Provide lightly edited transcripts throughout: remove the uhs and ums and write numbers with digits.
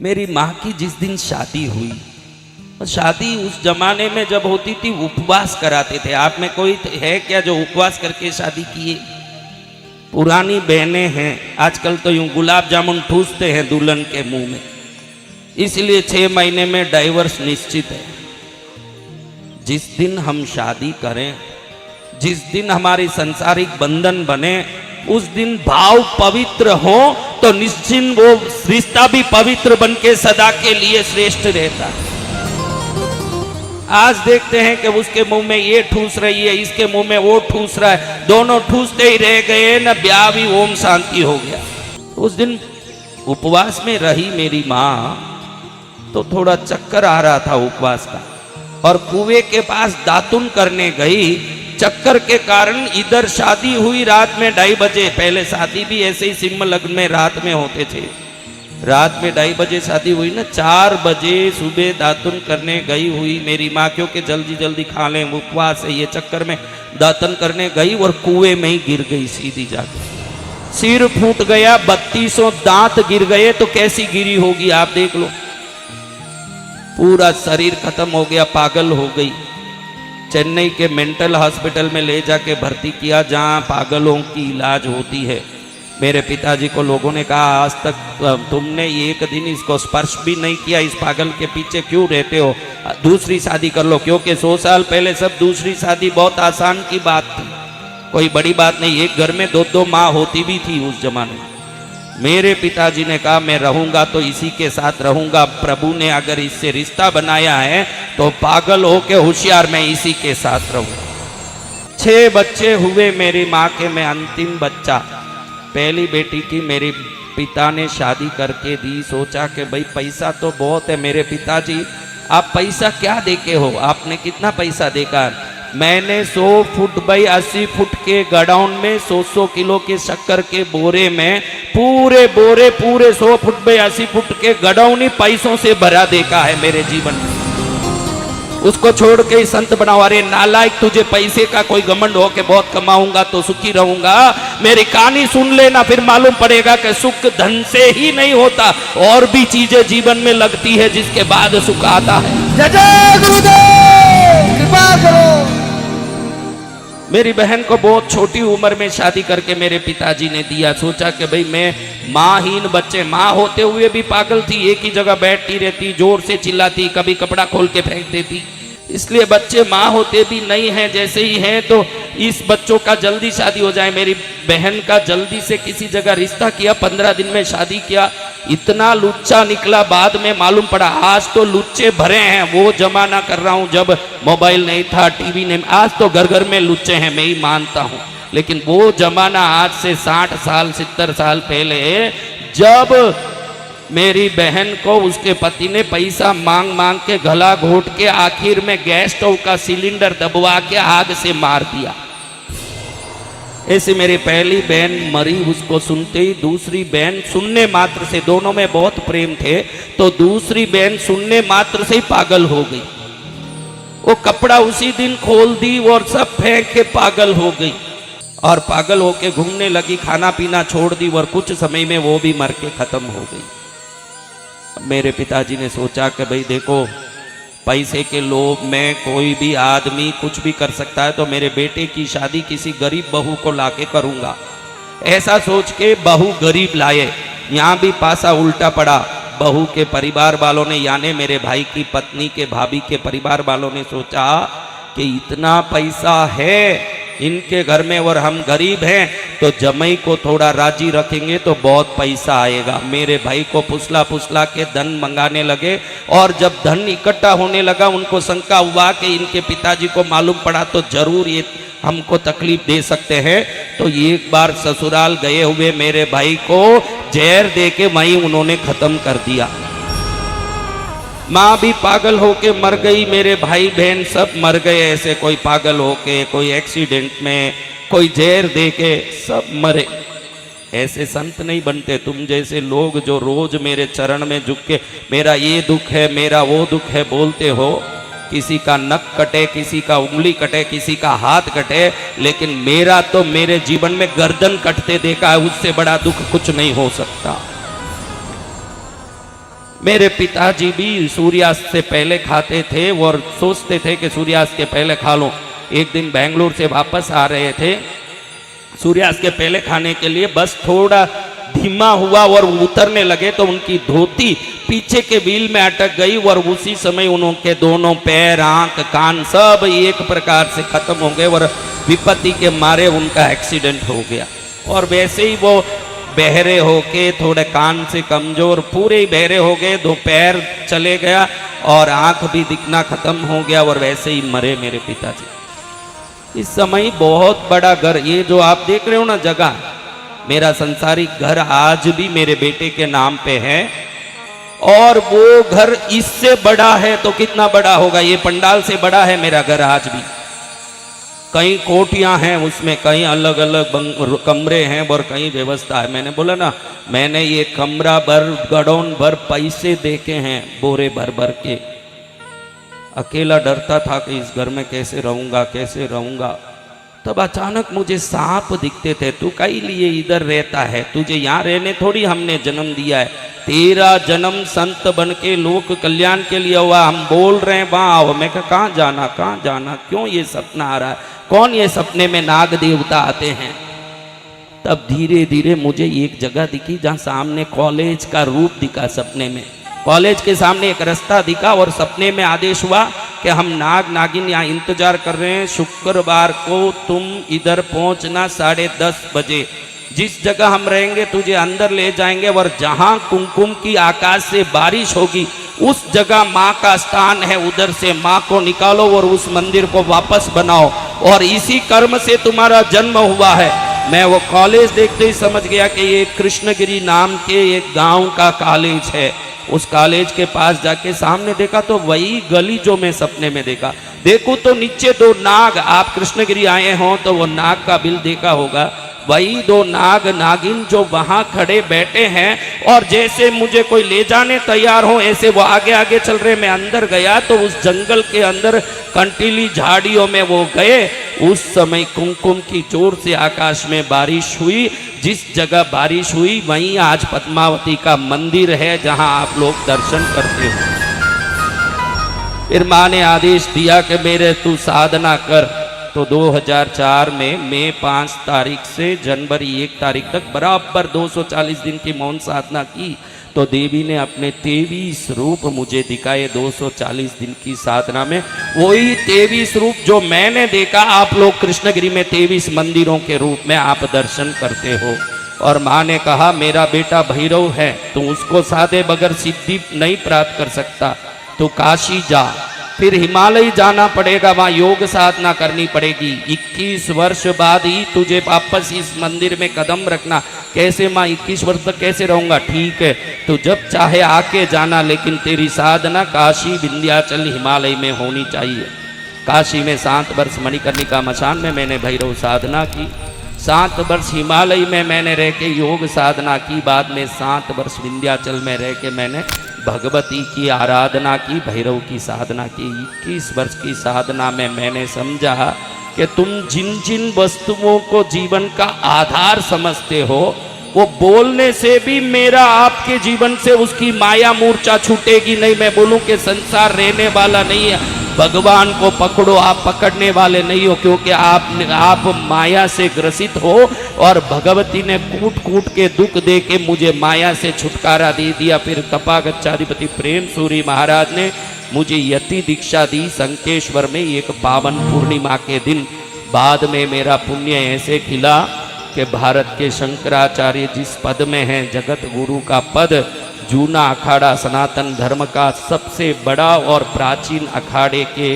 मेरी माँ की जिस दिन शादी हुई, शादी उस जमाने में जब होती थी उपवास कराते थे। आप में कोई है क्या जो उपवास करके शादी किए? पुरानी बहनें हैं, आजकल तो यूं गुलाब जामुन ठूसते हैं दुल्हन के मुंह में, इसलिए 6 महीने में डाइवर्स निश्चित है। जिस दिन हम शादी करें, जिस दिन हमारी सांसारिक बंधन बने, उस दिन भाव पवित्र हो तो निश्चिंत वो रिश्ता भी पवित्र बन के सदा के लिए श्रेष्ठ रहता है। आज देखते हैं कि उसके मुंह में ये ठूस रही है, इसके मुंह में वो ठूस रहा है, दोनों ठूसते ही रह गए न, ब्याह भी ओम शांति हो गया। उस दिन उपवास में रही मेरी माँ, तो थोड़ा चक्कर आ रहा था उपवास का, और कुएं के पास दातुन करने गई। चक्कर के कारण इधर शादी हुई रात में 2:30 बजे। पहले शादी भी ऐसे ही सिम लग्न में रात में होते थे, रात में 2:30 बजे शादी हुई ना, 4 बजे सुबह दातुन करने गई हुई मेरी माँ, क्योंकि जल्दी जल्दी खा लें, उपवास है, ये चक्कर में दातुन करने गई और कुएं में ही गिर गई सीधी जाकर। सिर फूट गया, 3200 दांत गिर गए, तो कैसी गिरी होगी आप देख लो। पूरा शरीर खत्म हो गया, पागल हो गई। चेन्नई के मेंटल हॉस्पिटल में ले जाके भर्ती किया, जहाँ पागलों की इलाज होती है। मेरे पिताजी को लोगों ने कहा, आज तक तुमने एक दिन इसको स्पर्श भी नहीं किया, इस पागल के पीछे क्यों रहते हो, दूसरी शादी कर लो। क्योंकि 100 साल पहले सब दूसरी शादी बहुत आसान की बात थी, कोई बड़ी बात नहीं। एक घर में 2-2 माँ होती भी थी उस जमाने में। मेरे पिताजी ने कहा, मैं रहूंगा तो इसी के साथ रहूंगा, प्रभु ने अगर इससे रिश्ता बनाया है तो पागल हो के होशियार मैं इसी के साथ रहूंगा। 6 बच्चे हुए मेरी माँ के, मैं अंतिम बच्चा। पहली बेटी की मेरे पिता ने शादी करके दी। सोचा कि भाई पैसा तो बहुत है। मेरे पिताजी, आप पैसा क्या देके हो, आपने कितना पैसा देखा? मैंने 100 फुट बाई 80 फुट के गडाउन में 100 किलो के शक्कर के बोरे में पूरे 100 फुट बाई 80 फुट के गडाउन ही पैसों से भरा देखा है मेरे जीवन में। उसको छोड़ के संत बनाओ। अरे नालायक, तुझे पैसे का कोई घमंड हो के बहुत कमाऊंगा तो सुखी रहूंगा। मेरी कहानी सुन लेना, फिर मालूम पड़ेगा कि सुख धन से ही नहीं होता, और भी चीजें जीवन में लगती है जिसके बाद सुख आता है। जय गुरुदेव, कृपा करो। मेरी बहन को बहुत छोटी उम्र में शादी करके मेरे पिताजी ने दिया। सोचा कि भाई मैं माँहीन बच्चे, माँ होते हुए भी पागल थी, एक ही जगह बैठती रहती, जोर से चिल्लाती, कभी कपड़ा खोल के फेंक देती। इसलिए बच्चे माँ होते भी नहीं हैं, जैसे ही हैं तो इस बच्चों का जल्दी शादी हो जाए। मेरी बहन का जल्दी से किसी जगह रिश्ता किया, 15 दिन में शादी किया। इतना लुच्चा निकला, बाद में मालूम पड़ा। आज तो लुच्चे भरे हैं, वो जमाना कर रहा हूँ जब मोबाइल नहीं था, टीवी नहीं। आज तो घर घर में लुच्चे हैं, मैं ही मानता हूँ, लेकिन वो जमाना आज से 60 साल 70 साल पहले, जब मेरी बहन को उसके पति ने पैसा मांग मांग के गला घोट के आखिर में गैस स्टोव का सिलेंडर दबवा के आग से मार दिया। ऐसे मेरी पहली बहन मरी, उसको सुनते ही दूसरी बहन सुनने मात्र से, दोनों में बहुत प्रेम थे, तो दूसरी बहन सुनने मात्र से ही पागल हो गई। वो कपड़ा उसी दिन खोल दी और सब फेंक के पागल हो गई, और पागल होके घूमने लगी, खाना पीना छोड़ दी, और कुछ समय में वो भी मर के खत्म हो गई। मेरे पिताजी ने सोचा कि भाई देखो, पैसे के लोभ में कोई भी आदमी कुछ भी कर सकता है, तो मेरे बेटे की शादी किसी गरीब बहू को लाके करूंगा। ऐसा सोच के बहू गरीब लाए। यहाँ भी पासा उल्टा पड़ा। बहू के परिवार वालों ने, यानी मेरे भाई की पत्नी के भाभी के परिवार वालों ने सोचा कि इतना पैसा है इनके घर में और हम गरीब हैं, तो जमाई को थोड़ा राजी रखेंगे तो बहुत पैसा आएगा। मेरे भाई को फुसला फुसला के धन मंगाने लगे, और जब धन इकट्ठा होने लगा उनको शंका हुआ कि इनके पिताजी को मालूम पड़ा तो जरूर ये हमको तकलीफ दे सकते हैं। तो एक बार ससुराल गए हुए मेरे भाई को जहर दे के वहीं उन्होंने खत्म कर दिया। माँ भी पागल होके मर गई, मेरे भाई बहन सब मर गए ऐसे, कोई पागल होके, कोई एक्सीडेंट में, कोई जहर दे के, सब मरे। ऐसे संत नहीं बनते तुम जैसे लोग जो रोज मेरे चरण में झुक के मेरा ये दुख है, मेरा वो दुख है बोलते हो। किसी का नक कटे, किसी का उंगली कटे, किसी का हाथ कटे, लेकिन मेरा तो मेरे जीवन में गर्दन कटते देखा है, उससे बड़ा दुख कुछ नहीं हो सकता। मेरे पिताजी भी सूर्यास्त से पहले खाते थे और सोचते थे कि सूर्यास्त के पहले खा लो। एक दिन बेंगलुरु से वापस आ रहे थे, सूर्यास्त के पहले खाने के लिए बस थोड़ा धीमा हुआ और उतरने लगे तो उनकी धोती पीछे के व्हील में अटक गई और उसी समय उनके दोनों पैर, आंख, कान सब एक प्रकार से खत्म हो गए और विपत्ति के मारे उनका एक्सीडेंट हो गया। और वैसे ही वो बहरे होके, थोड़े कान से कमजोर, पूरे ही बहरे हो गए, दो पैर चले गया और आंख भी दिखना खत्म हो गया और वैसे ही मरे मेरे पिताजी। इस समय बहुत बड़ा घर, ये जो आप देख रहे हो ना जगह, मेरा संसारिक घर आज भी मेरे बेटे के नाम पे है और वो घर इससे बड़ा है तो कितना बड़ा होगा, ये पंडाल से बड़ा है मेरा घर आज भी। कई कोठियां हैं उसमें, कई अलग अलग कमरे हैं और कई व्यवस्था है। मैंने बोला ना, मैंने ये कमरा भर, गड़ौन भर पैसे देके हैं, बोरे भर भर के। अकेला डरता था कि इस घर में कैसे रहूंगा, कैसे रहूंगा। तब अचानक मुझे सांप दिखते थे। तू कई लिए इधर रहता है, तुझे यहाँ रहने थोड़ी हमने जन्म दिया है, तेरा जन्म संत बन के लोक कल्याण के लिए हुआ। हम बोल रहे हैं वहाँ आओ। मैं कहा कहाँ जाना, कहाँ जाना, क्यों ये सपना आ रहा है, कौन ये सपने में नाग देवता आते हैं। तब धीरे धीरे मुझे एक जगह दिखी जहाँ सामने कॉलेज का रूप दिखा सपने में। कॉलेज के सामने एक रास्ता दिखा और सपने में आदेश हुआ कि हम नाग नागिन यहाँ इंतजार कर रहे हैं, शुक्रवार को तुम इधर पहुंचना 10:30 बजे। जिस जगह हम रहेंगे तुझे अंदर ले जाएंगे और जहाँ कुमकुम की आकाश से बारिश होगी उस जगह माँ का स्थान है, उधर से माँ को निकालो और उस मंदिर को वापस बनाओ और इसी कर्म से तुम्हारा जन्म हुआ है। मैं वो कॉलेज देखते ही समझ गया कि ये कृष्णगिरी नाम के एक गांव का कॉलेज है। उस कॉलेज के पास जाके सामने देखा तो वही गली जो मैं सपने में देखा। देखो तो नीचे दो नाग, आप कृष्णगिरी आए हो तो वो नाग का बिल देखा होगा, वही दो नाग नागिन जो वहां खड़े बैठे हैं और जैसे मुझे कोई ले जाने तैयार हो ऐसे वो आगे आगे चल रहे। मैं अंदर गया तो उस जंगल के अंदर कंटीली झाड़ियों में वो गए। उस समय कुमकुम की जोर से आकाश में बारिश हुई। जिस जगह बारिश हुई वहीं आज पद्मावती का मंदिर है जहां आप लोग दर्शन करते हो। फिर माँ ने आदेश दिया कि मेरे तू साधना कर। तो 2004 में मई 5 तारीख से जनवरी 1 तारीख तक बराबर 240 दिन की मौन साधना की। तो देवी ने अपने 23 रूप मुझे दिखाए 240 दिन की साधना में। वही 23 रूप जो मैंने देखा आप लोग कृष्णगिरी में 23 मंदिरों के रूप में आप दर्शन करते हो। और माँ ने कहा मेरा बेटा भैरव है, तू उसको साधे बगैर सिद्धि नहीं प्राप्त कर सकता, तो काशी जा, फिर हिमालय जाना पड़ेगा, वहाँ योग साधना करनी पड़ेगी। 21 वर्ष बाद ही तुझे वापस इस मंदिर में कदम रखना। कैसे माँ 21 वर्ष तक कैसे रहूँगा? ठीक है, तो जब चाहे आके जाना, लेकिन तेरी साधना काशी, विंध्याचल, हिमालय में होनी चाहिए। काशी में 7 वर्ष मणिकर्णिका मशान में मैंने भैरव साधना की, 7 वर्ष हिमालय में मैंने रह के योग साधना की, बाद में 7 वर्ष विंध्याचल में रह के मैंने भगवती की आराधना की, भैरव की साधना की। 21 वर्ष की साधना में मैंने समझा कि तुम जिन जिन वस्तुओं को जीवन का आधार समझते हो वो बोलने से भी मेरा आपके जीवन से उसकी माया मूर्छा छूटेगी नहीं। मैं बोलूं कि संसार रहने वाला नहीं है, भगवान को पकड़ो, आप पकड़ने वाले नहीं हो, क्योंकि आप माया से ग्रसित हो। और भगवती ने कूट कूट के दुख दे के मुझे माया से छुटकारा दे दिया। फिर तपागच्छाधिपति प्रेम सूरी महाराज ने मुझे यति दीक्षा दी संकेश्वर में एक पावन पूर्णिमा के दिन। बाद में मेरा पुण्य ऐसे खिला कि भारत के शंकराचार्य जिस पद में हैं, जगत गुरु का पद, जूना अखाड़ा सनातन धर्म का सबसे बड़ा और प्राचीन अखाड़े के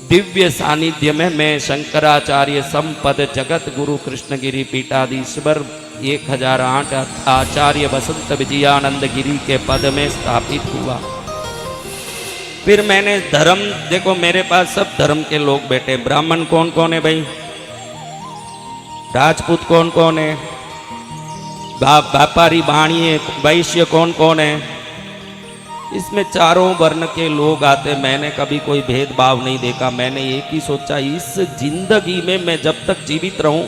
दिव्य सानिध्य में मैं शंकराचार्य संपद जगत गुरु कृष्णगिरी पीठाधीश्वर 1008 आचार्य वसंत विजयानंद गिरी के पद में स्थापित हुआ। फिर मैंने धर्म, देखो मेरे पास सब धर्म के लोग बैठे। ब्राह्मण कौन कौन है भाई? राजपूत कौन कौन है? व्यापारी बाणिये वैश्य कौन कौन है? इसमें चारों वर्ण के लोग आते। मैंने कभी कोई भेदभाव नहीं देखा। मैंने एक ही सोचा, इस जिंदगी में मैं जब तक जीवित रहूं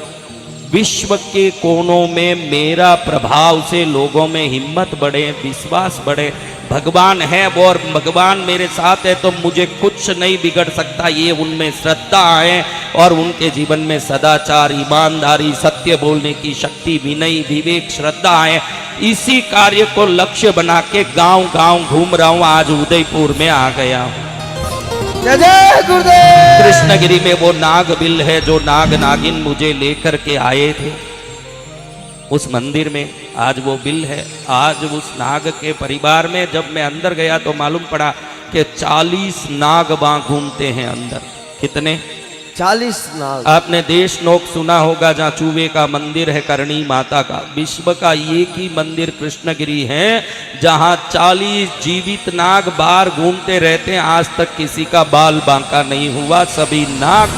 विश्व के कोनों में मेरा प्रभाव से लोगों में हिम्मत बढ़े, विश्वास बढ़े। भगवान है वो और भगवान मेरे साथ है तो मुझे कुछ नहीं बिगड़ सकता, ये उनमें श्रद्धा आए और उनके जीवन में सदाचार, ईमानदारी, सत्य बोलने की शक्ति, विनय, विवेक, श्रद्धा आए। इसी कार्य को लक्ष्य बना के गांव गांव घूम रहा हूं। आज उदयपुर में आ गया हूं। जय जय गुरुदेव। कृष्णगिरी में वो नाग बिल है जो नाग नागिन मुझे लेकर के आए थे उस मंदिर में, आज वो बिल है। आज उस नाग के परिवार में जब मैं अंदर गया तो मालूम पड़ा कि 40 नाग वहां घूमते हैं अंदर। कितने? 40 नाग। आपने देश नोक सुना होगा जहाँ चूहे का मंदिर है, करणी माता का। विश्व का एक ही मंदिर कृष्णगिरी है जहाँ 40 जीवित नाग बाहर घूमते रहते हैं। आज तक किसी का बाल बांका नहीं हुआ। सभी नाग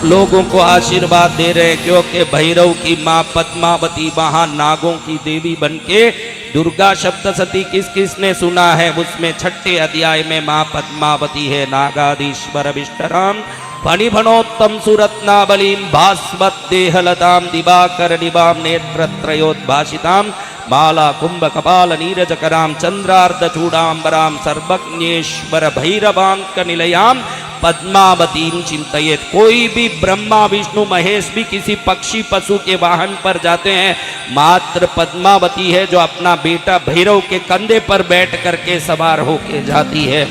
लोगों को आशीर्वाद दे रहे हैं क्योंकि भैरव की माँ पद्मावती वहां नागों की देवी बनके दुर्गा सप्तशती किस किस ने सुना है? उसमें 6ठे अध्याय में माँ पद्मावती है। नागाधीश्वर विष्टराम फणिभणोत्तम सुरत्नावलीम भास्वत देहलताम दिवाकर निवाम नेत्रत्रयोद्भासिताम माला कुंभ कपाल नीरजकराम चंद्रार्ध चूड़ांबराम सर्वज्ञेश्वर भैरवांक निलयाम पद्मावतीम चिंतयेत। कोई भी ब्रह्मा विष्णु महेश भी किसी पक्षी पशु के वाहन पर जाते हैं, मात्र पद्मावती है जो अपना बेटा भैरव के कंधे पर बैठ करके सवार होके जाती है।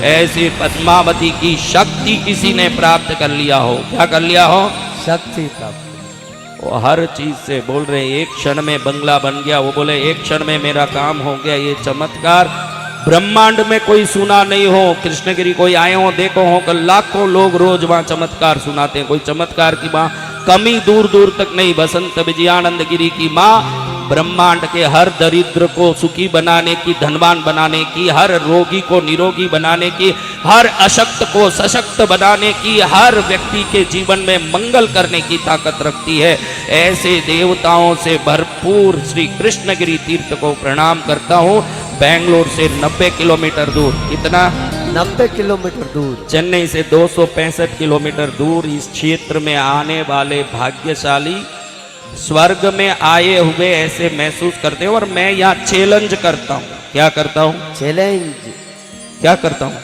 ऐसी पद्मावती की शक्ति किसी ने प्राप्त कर लिया हो, क्या कर लिया हो? शक्ति प्राप्त। वो हर चीज से बोल रहे, एक क्षण में बंगला बन गया, वो बोले एक क्षण में मेरा काम हो गया। ये चमत्कार ब्रह्मांड में कोई सुना नहीं हो। कृष्णगिरी कोई आए हो देखो हो कि लाखों लोग रोज वहां चमत्कार सुनाते हैं। कोई चमत्कार की वहां कमी दूर दूर तक नहीं। बसंत विजयानंद गिरी की माँ ब्रह्मांड के हर दरिद्र को सुखी बनाने की, धनवान बनाने की, हर रोगी को निरोगी बनाने की, हर अशक्त को सशक्त बनाने की, हर व्यक्ति के जीवन में मंगल करने की ताकत रखती है। ऐसे देवताओं से भरपूर श्री कृष्णगिरी तीर्थ को प्रणाम करता हूँ। बेंगलोर से 90 किलोमीटर दूर, कितना? 90 किलोमीटर दूर। चेन्नई से 265 किलोमीटर दूर इस क्षेत्र में आने वाले भाग्यशाली स्वर्ग में आए हुए ऐसे महसूस करते हैं। और मैं यहाँ चैलेंज करता हूँ। क्या करता हूँ? चैलेंज। क्या करता हूँ?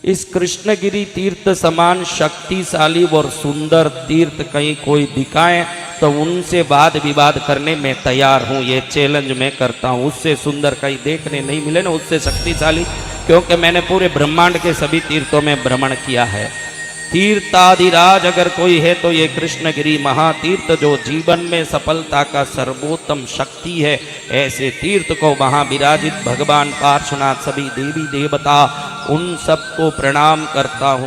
इस कृष्णगिरी तीर्थ समान शक्तिशाली और सुंदर तीर्थ कहीं कोई दिखाए तो उनसे वाद विवाद करने में तैयार हूँ। ये चैलेंज मैं करता हूँ। उससे सुंदर कहीं देखने नहीं मिले ना, उससे शक्तिशाली, क्योंकि मैंने पूरे ब्रह्मांड के सभी तीर्थों में भ्रमण किया है। तीर्थादिराज अगर कोई है तो ये कृष्णगिरी महातीर्थ जो जीवन में सफलता का सर्वोत्तम शक्ति है। ऐसे तीर्थ को वहाँ विराजित भगवान पार्श्वनाथ, सभी देवी देवता, उन सबको प्रणाम करता हूँ।